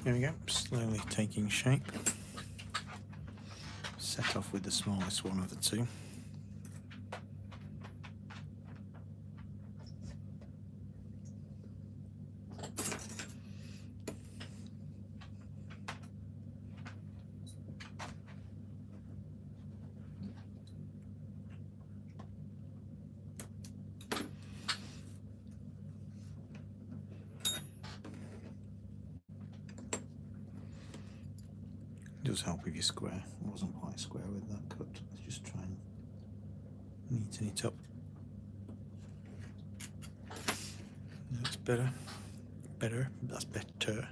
There we go, slowly taking shape. Set off with the smallest one of the two. It does help if you're square. I wasn't quite square with that cut. Let's just try and neaten it up. That's better. That's better.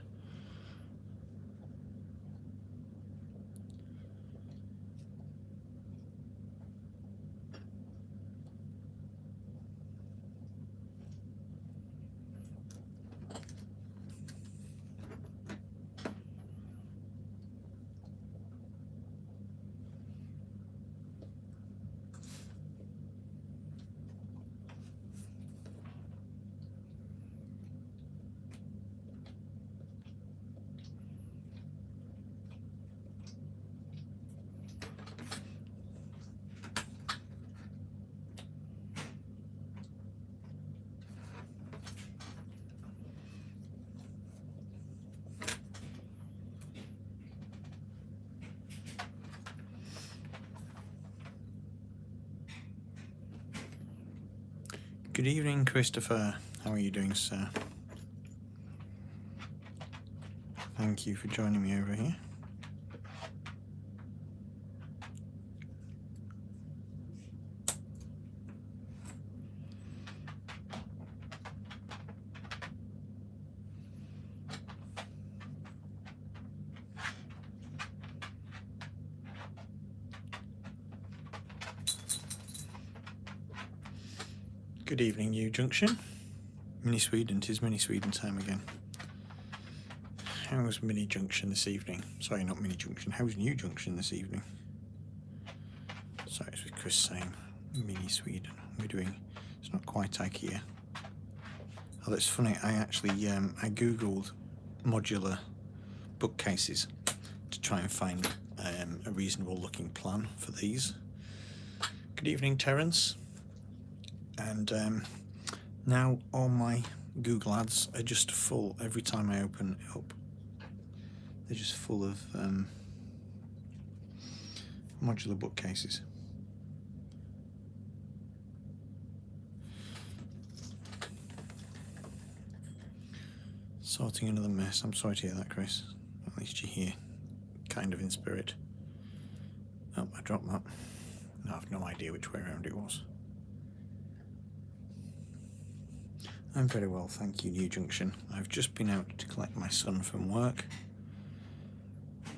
Good evening, Christopher. How are you doing, sir? Thank you for joining me over here. Good evening, New Junction. Mini Sweden, 'tis Mini Sweden time again. How's Mini Junction this evening? Sorry, not Mini Junction. How's New Junction this evening? Sorry, it's with Chris saying Mini Sweden. We're doing, it's not quite IKEA. Oh, that's funny. I actually, I googled modular bookcases to try and find a reasonable looking plan for these. Good evening, Terence. And now all my Google ads are just full every time I open it up. They're just full of modular bookcases. Sorting another mess. I'm sorry to hear that, Chris. At least you're here, kind of in spirit. Oh, I dropped that. No, I've no idea which way around it was. I'm very well, thank you, New Junction. I've just been out to collect my son from work,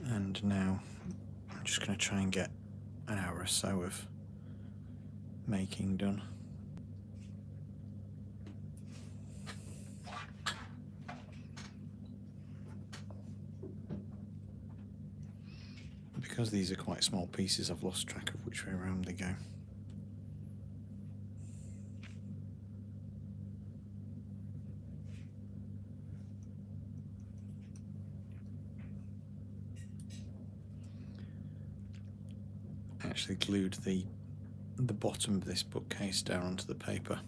and now I'm just going to try and get an hour or so of making done. Because these are quite small pieces, I've lost track of which way around they go. Actually glued the bottom of this bookcase down onto the paper,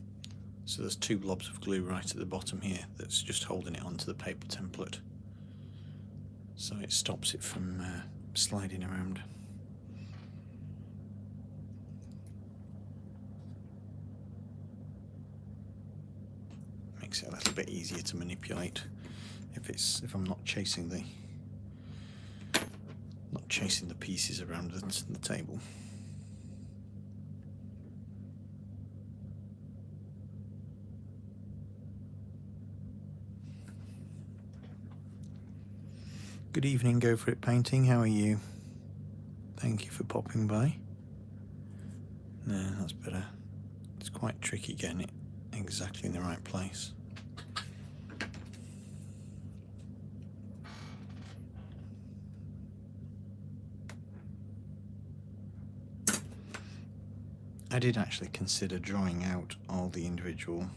so there's two blobs of glue right at the bottom here that's just holding it onto the paper template, so it stops it from sliding around. Makes it a little bit easier to manipulate if I'm not chasing the pieces around the table. Good evening, Go For It Painting. How are you? Thank you for popping by. No, that's better. It's quite tricky getting it exactly in the right place. I did actually consider drawing out all the individual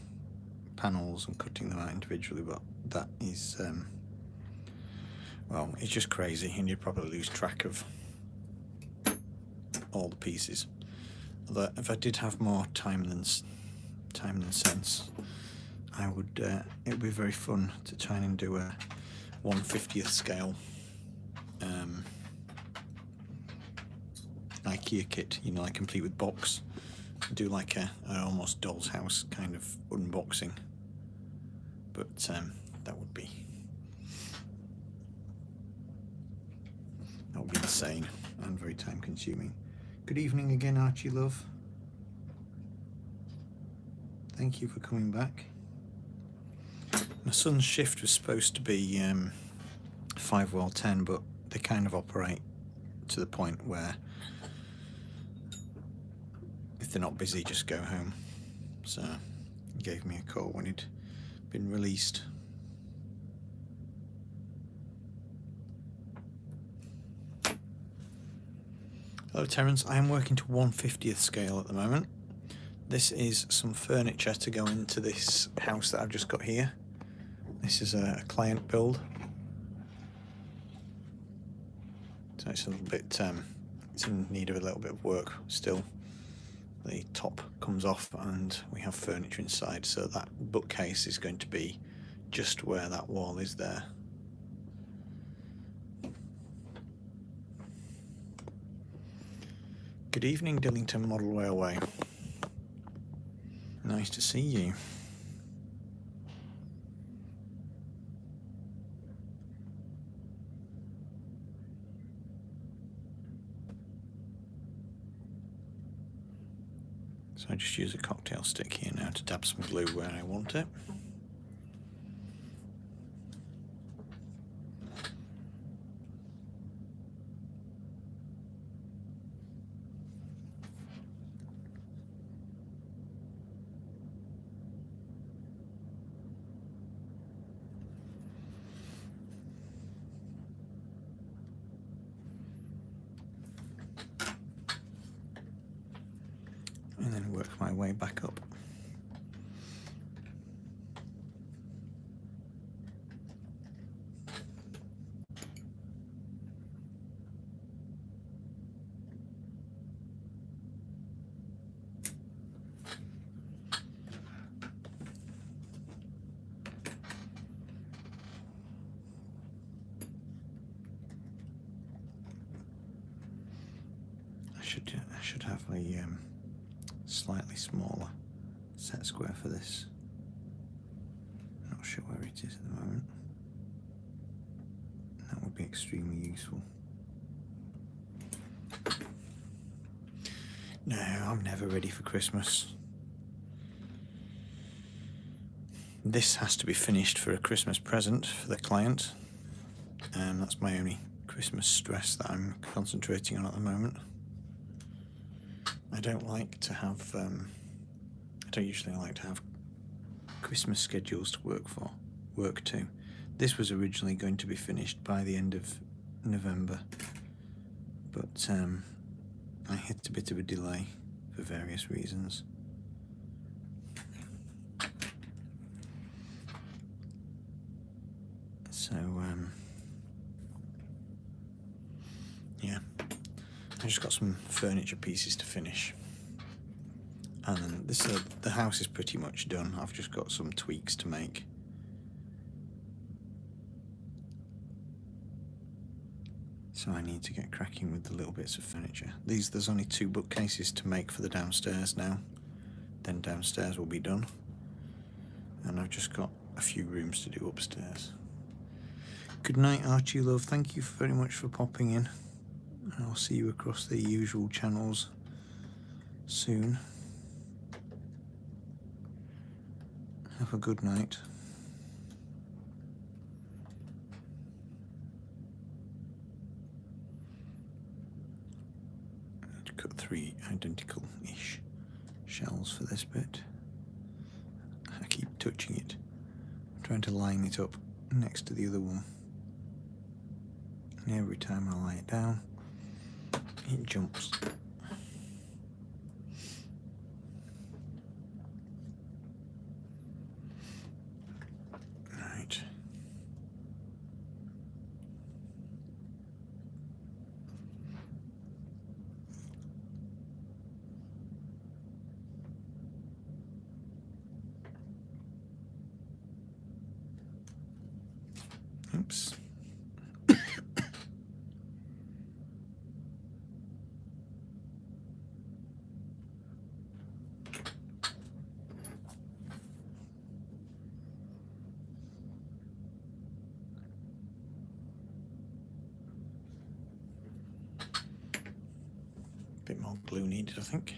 panels and cutting them out individually, but that is well, it's just crazy, and you'd probably lose track of all the pieces. Although if I did have more time than sense, I would. It would be very fun to try and do a 1/50th scale IKEA kit, you know, like complete with box. Do like an almost doll's house kind of unboxing, but that would be insane and very time consuming. Good evening again, Archie love. Thank you for coming back. My son's shift was supposed to be 5 well 10, but they kind of operate to the point where if they're not busy, just go home. So he gave me a call when he'd been released. Hello Terence, I am working to 1/50th scale at the moment. This is some furniture to go into this house that I've just got here. This is a client build. So it's a little bit, it's in need of a little bit of work still. The top comes off and we have furniture inside, so that bookcase is going to be just where that wall is there. Good evening, Dillington Model Railway. Nice to see you. So I just use a cocktail stick here now to dab some glue where I want it. And then work my way back up. I should have a slightly smaller set square for this. Not sure where it is at the moment. That would be extremely useful. No, I'm never ready for Christmas. This has to be finished for a Christmas present for the client. That's my only Christmas stress that I'm concentrating on at the moment. I don't like to have, I don't usually like to have Christmas schedules to work to. This was originally going to be finished by the end of November, but I hit a bit of a delay for various reasons. So, yeah. I just got some furniture pieces to finish, and then the house is pretty much done. I've just got some tweaks to make. So I need to get cracking with the little bits of furniture. There's only 2 bookcases to make for the downstairs now. Then downstairs will be done, and I've just got a few rooms to do upstairs. Good night, Archie love. Thank you very much for popping in. I'll see you across the usual channels soon. Have a good night. I need to cut 3 identical-ish shells for this bit. I keep touching it. I'm trying to line it up next to the other one. And every time I lie it down, it jumps. Right. Oops. Bit more glue needed, I think.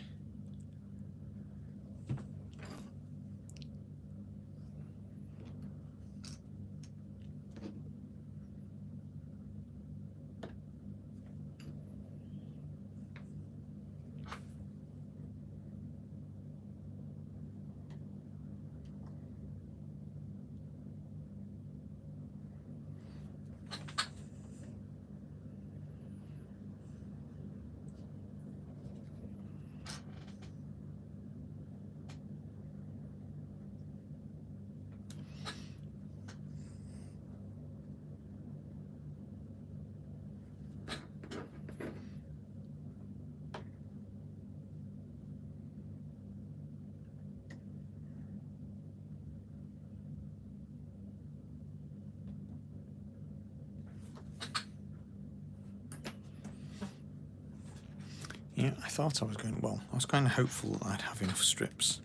Yeah, I thought I was going, well, I was kind of hopeful that I'd have enough strips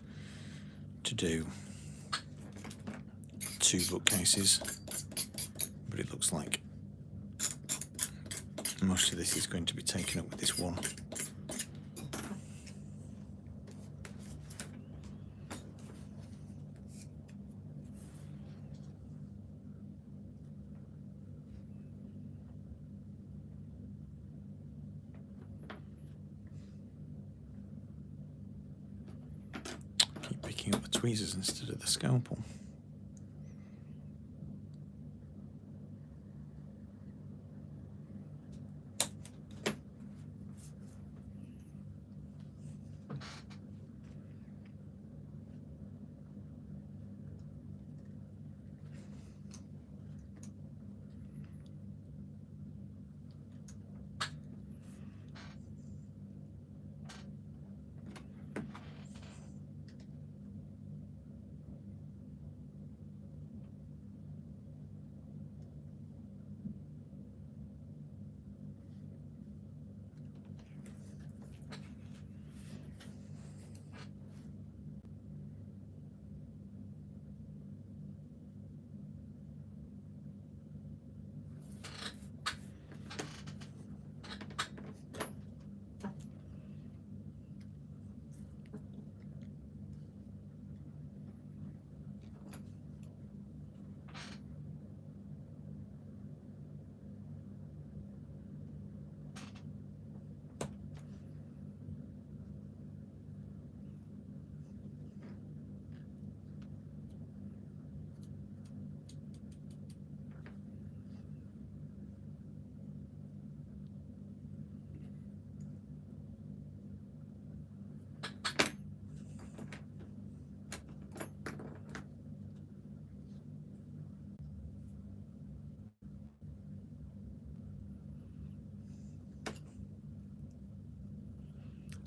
to do 2 bookcases, but it looks like most of this is going to be taken up with this one. Keep picking up the tweezers instead of the scalpel.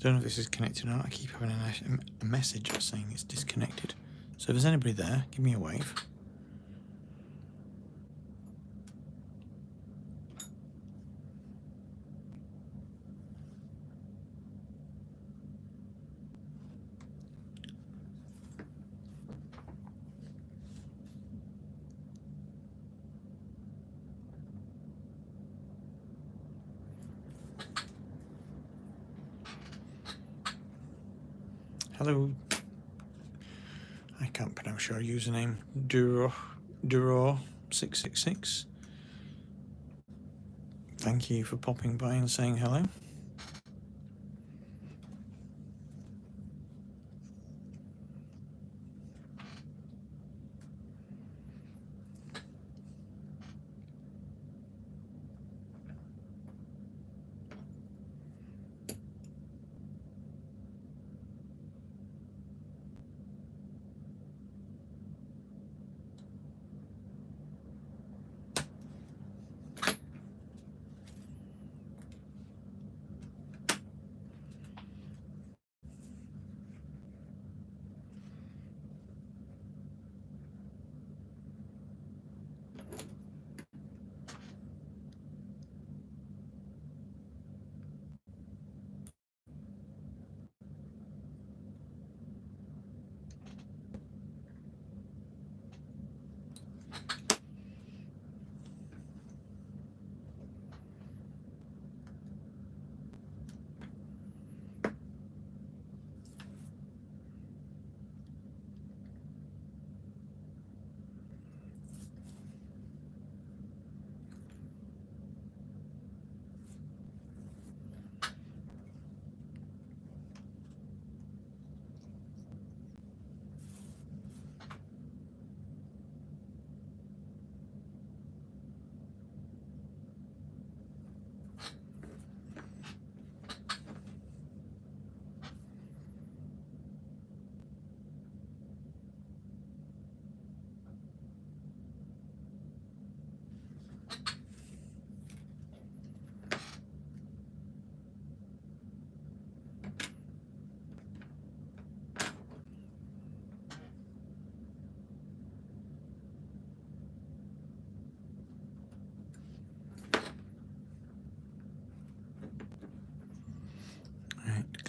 Don't know if this is connected or not. I keep having a message saying it's disconnected. So if there's anybody there, give me a wave. Hello. I can't pronounce your username. Duro666. Thank you for popping by and saying hello.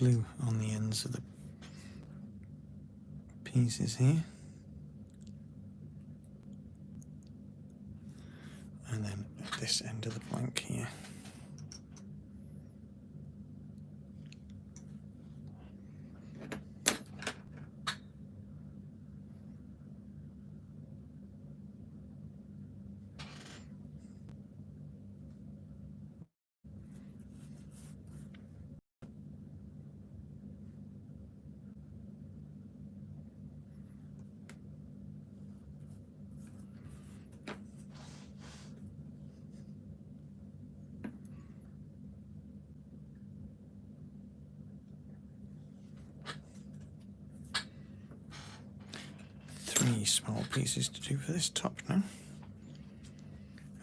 glue on the ends of the pieces here, and then at this end of the plank here. Three small pieces to do for this top now,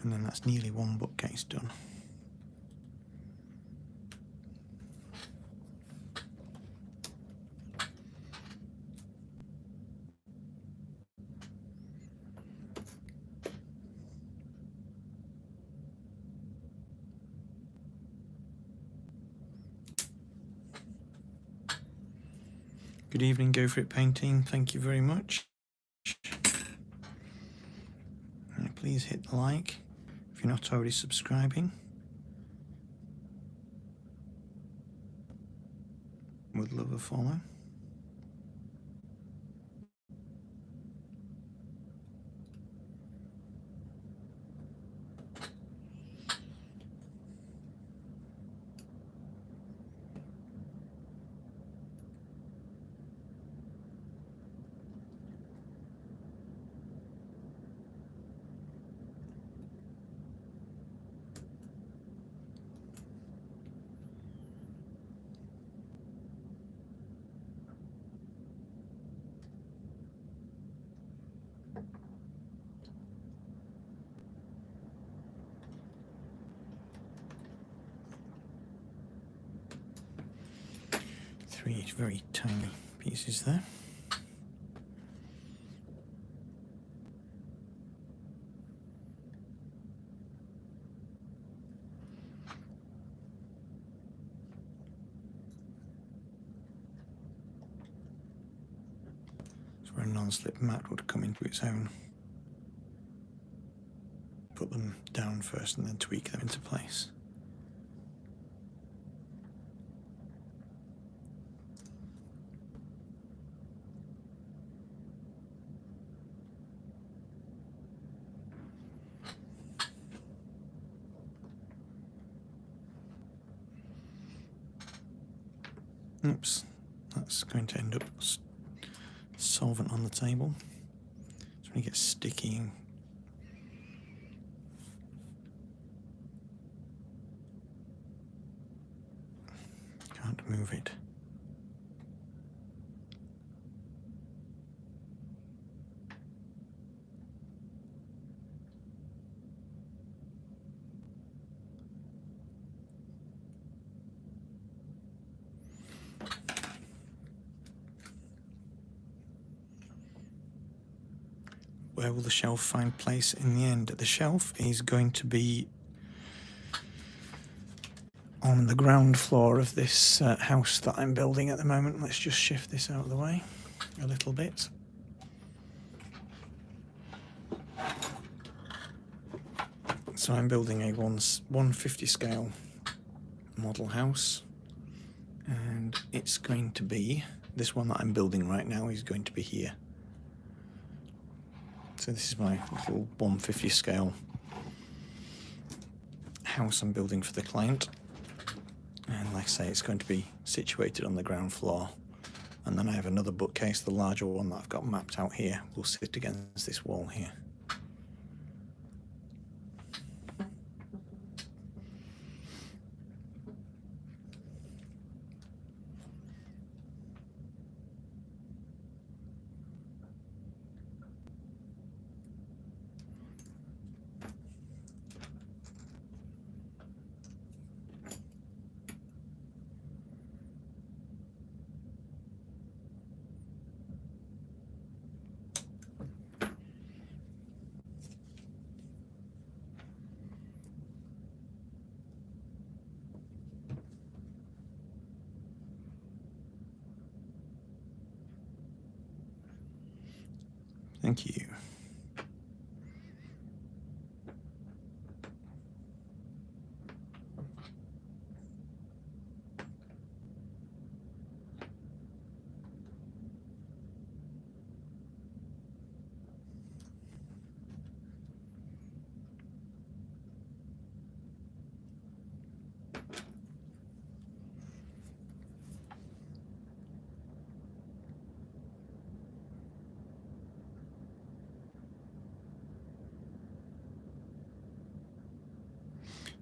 and then that's nearly one bookcase done. Good evening, Go For It Painting. Thank you very much. And please hit like if you're not already subscribing. Would love a follow. Three very tiny pieces there. That's where a non-slip mat would come into its own. Put them down first and then tweak them into place. Oops, that's going to end up solvent on the table. It's when it gets sticky and can't move it. Where will the shelf find place in the end? The shelf is going to be on the ground floor of this house that I'm building at the moment. Let's just shift this out of the way a little bit. So I'm building a 150 scale model house, and it's going to be, this one that I'm building right now is going to be here. So this is my little 150 scale house I'm building for the client. And like I say, it's going to be situated on the ground floor. And then I have another bookcase, the larger one that I've got mapped out here, will sit against this wall here. Thank you.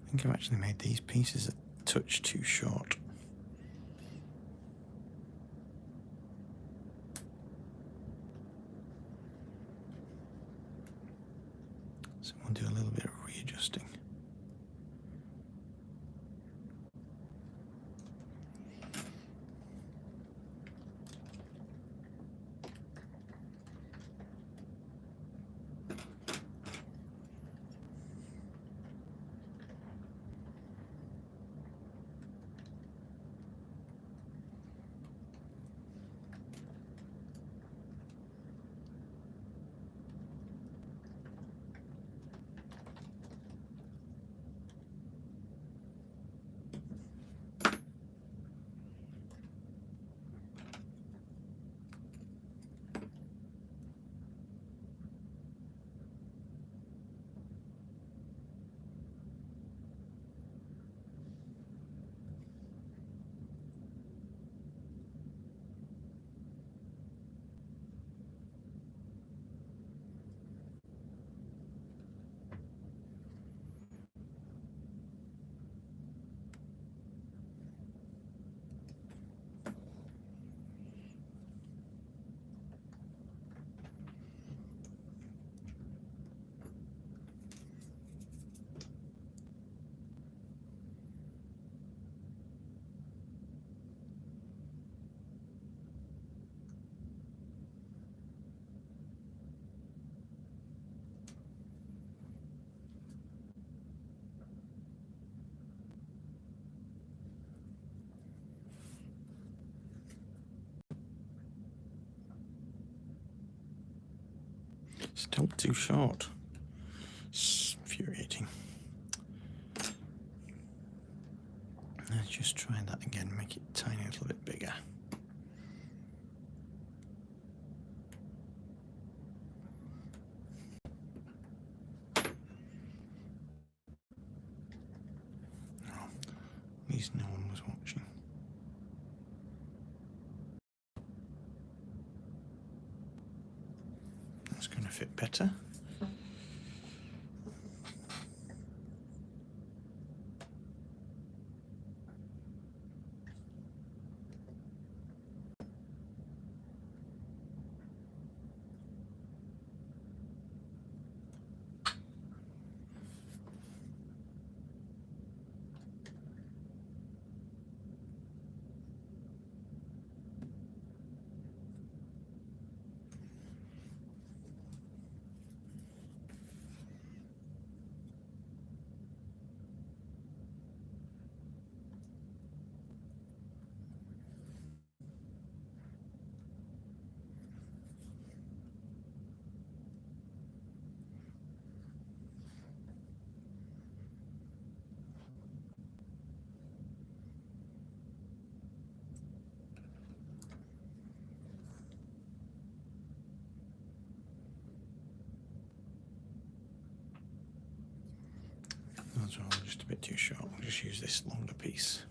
I think I've actually made these pieces a touch too short. So we'll do a little bit of readjusting. Still too short. It's infuriating. Let's just try that again, make it tiny, a little bit bigger. Oh, at least no one was watching. That's going to fit better. That's all just a bit too short. We'll just use this longer piece.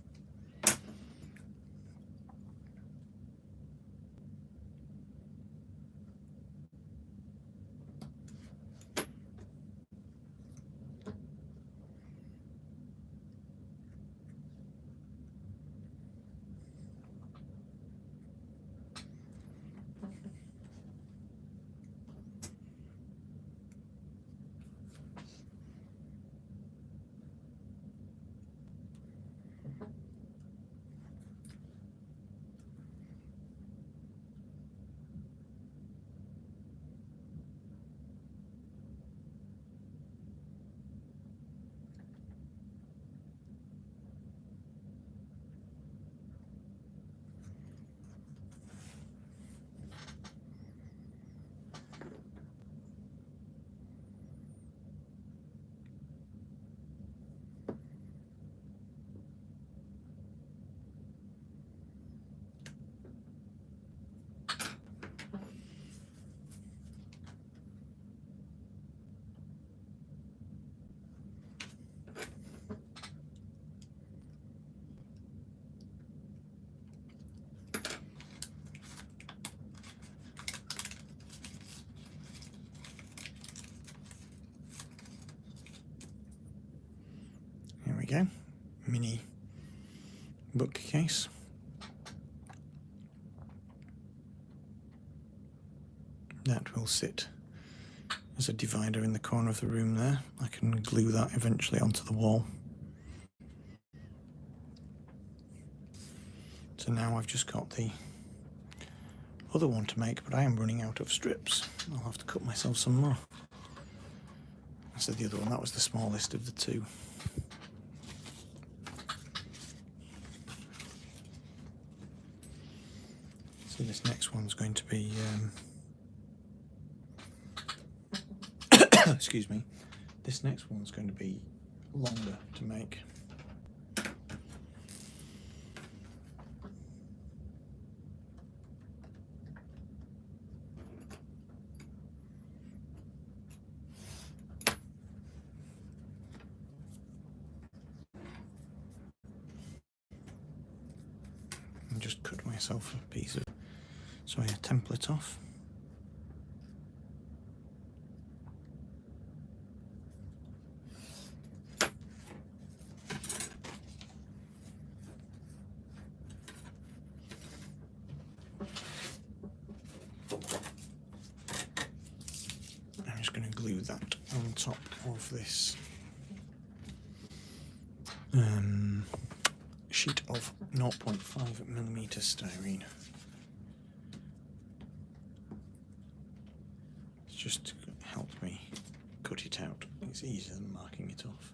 we go. Mini bookcase. That will sit as a divider in the corner of the room there. I can glue that eventually onto the wall. So now I've just got the other one to make, but I am running out of strips. I'll have to cut myself some more. I said the other one, that was the smallest of the two. So this next one's going to be excuse me, this next one's going to be longer to make. And just cut myself a piece of, sorry, a template off. I'm just going to glue that on top of this sheet of 0.5mm styrene. It's just to help me cut it out. It's easier than marking it off.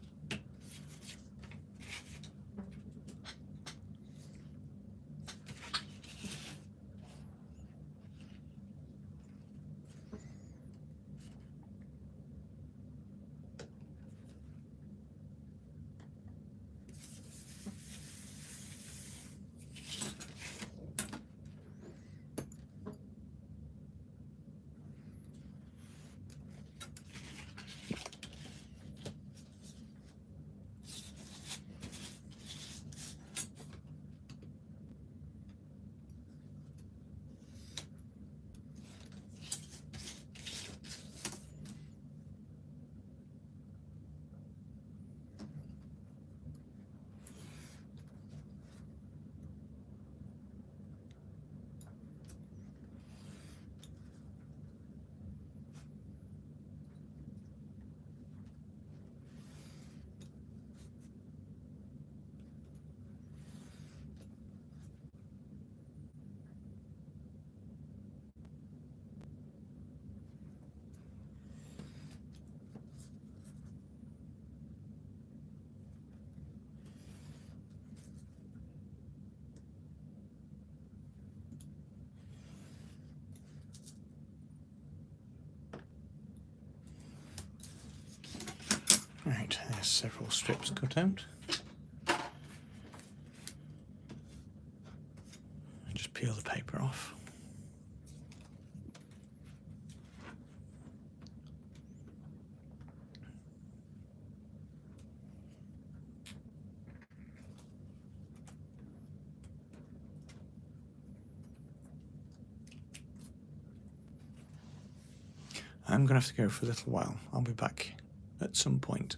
Right, there's several strips cut out. Just peel the paper off. I'm going to have to go for a little while. I'll be back at some point.